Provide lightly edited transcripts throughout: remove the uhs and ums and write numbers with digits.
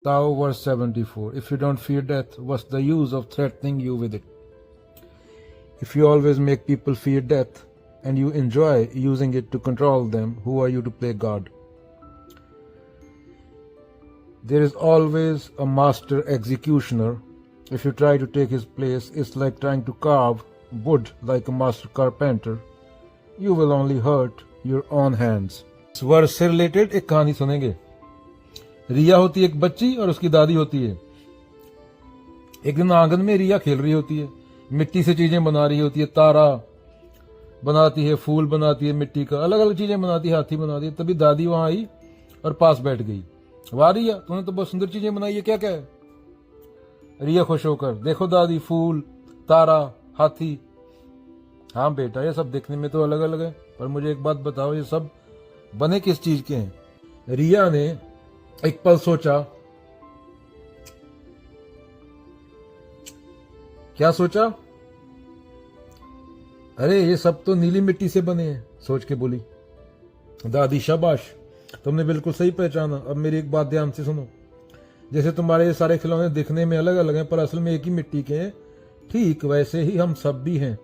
Tao verse 74. If you don't fear death, what's the use of threatening you with it? If you always make people fear death and you enjoy using it to control them, who are you to play God? There is always a master executioner. If you try to take his place, it's like trying to carve wood like a master carpenter. You will only hurt your own hands. इस वर्ष से related एक कहानी सुनेंगे। रिया होती है एक बच्ची और उसकी दादी होती है। एक दिन आंगन में रिया खेल रही होती है, मिट्टी से चीजें बना रही होती है, तारा बनाती है, फूल बनाती है, मिट्टी का अलग अलग चीजें बनाती है, हाथी बनाती है। तभी दादी वहां आई और पास बैठ गई। वाह रिया, तूने तो बहुत सुंदर चीजें बनाई है, क्या क्या है? रिया खुश होकर, देखो दादी, फूल, तारा, हाथी। हाँ बेटा, ये सब देखने में तो अलग अलग है, पर मुझे एक बात बताओ, ये सब बने किस चीज के हैं? रिया ने एक पल सोचा। क्या सोचा? अरे ये सब तो नीली मिट्टी से बने हैं, सोच के बोली। दादी शाबाश, तुमने बिल्कुल सही पहचाना। अब मेरी एक बात ध्यान से सुनो। जैसे तुम्हारे ये सारे खिलौने दिखने में अलग अलग हैं, पर असल में एक ही मिट्टी के हैं, ठीक वैसे ही हम सब भी हैं।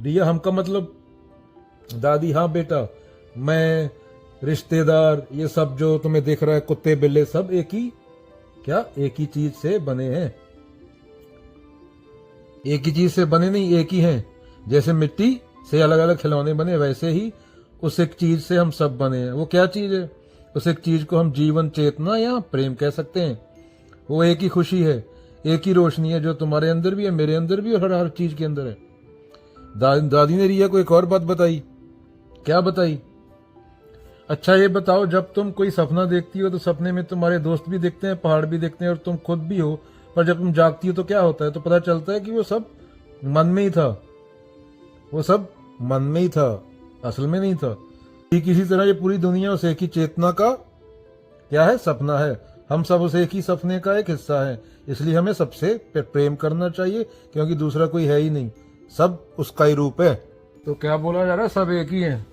रिया, हम का मतलब? दादी, हाँ बेटा, मैं, रिश्तेदार, ये सब जो तुम्हें दिख रहा है, कुत्ते बिल्ले, सब एक ही, क्या एक ही चीज से बने हैं? एक ही चीज से बने नहीं, एक ही हैं। जैसे मिट्टी से अलग अलग खिलौने बने, वैसे ही उस एक चीज से हम सब बने हैं। वो क्या चीज है? उस एक चीज को हम जीवन, चेतना या प्रेम कह सकते हैं। वो एक ही खुशी है, एक ही रोशनी है, जो तुम्हारे अंदर भी है, मेरे अंदर भी, और हर चीज के अंदर है। दादी ने रिया को एक और बात बताई। क्या बताई? अच्छा ये बताओ, जब तुम कोई सपना देखती हो तो सपने में तुम्हारे दोस्त भी दिखते हैं, पहाड़ भी दिखते हैं, और तुम खुद भी हो, पर जब तुम जागती हो तो क्या होता है? तो पता चलता है कि वो सब मन में ही था। वो सब मन में ही था, असल में नहीं था। ठीक इसी तरह ये पूरी दुनिया उस एक ही चेतना का क्या है? सपना है। हम सब उस एक ही सपने का एक हिस्सा है। इसलिए हमें सबसे प्रेम करना चाहिए, क्योंकि दूसरा कोई है ही नहीं, सब उसका ही रूप है। तो क्या बोला जा रहा है? सब एक ही है।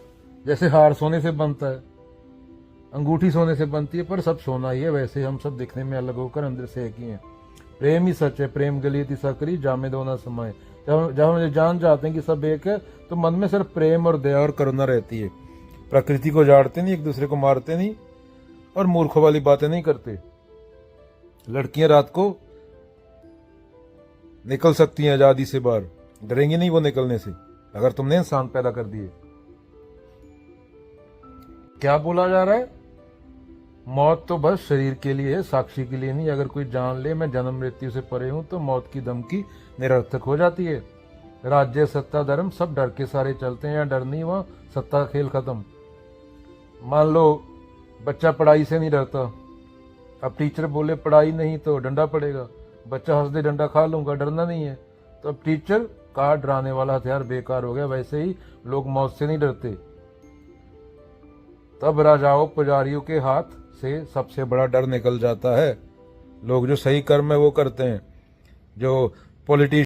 जैसे हार सोने से बनता है, अंगूठी सोने से बनती है, पर सब सोना ही है। वैसे हम सब दिखने में अलग होकर अंदर से एक ही हैं। प्रेम ही सच है, प्रेम गलियति सकरी जामे दो ना समाए। जब हम जान जाते हैं कि सब एक है, तो मन में सिर्फ प्रेम और दया और करुणा रहती है। प्रकृति को जाड़ते नहीं, एक दूसरे को मारते नहीं, और मूर्खों वाली बातें नहीं करते। लड़कियां रात को निकल सकती हैं आजादी से बाहर, डरेंगी नहीं वो निकलने से, अगर तुमने इंसान पैदा कर दिए। क्या बोला जा रहा है? मौत तो बस शरीर के लिए है, साक्षी के लिए नहीं। अगर कोई जान ले मैं जन्म मृत्यु से परे हूं, तो मौत की धमकी निरर्थक हो जाती है। राज्य, सत्ता, धर्म, सब डर के सारे चलते हैं। या डर नहीं, वहां सत्ता का खेल खत्म। मान लो बच्चा पढ़ाई से नहीं डरता, अब टीचर बोले पढ़ाई नहीं तो डंडा पड़ेगा, बच्चा हंस दे, डंडा खा लूंगा, डरना नहीं है, तो अब टीचर का डराने वाला हथियार बेकार हो गया। वैसे ही लोग मौत से नहीं डरते। तब राजाओं, पुजारियों के हाथ से सबसे बड़ा डर निकल जाता है। लोग जो सही कर्म है वो करते हैं। जो पॉलिटिशियन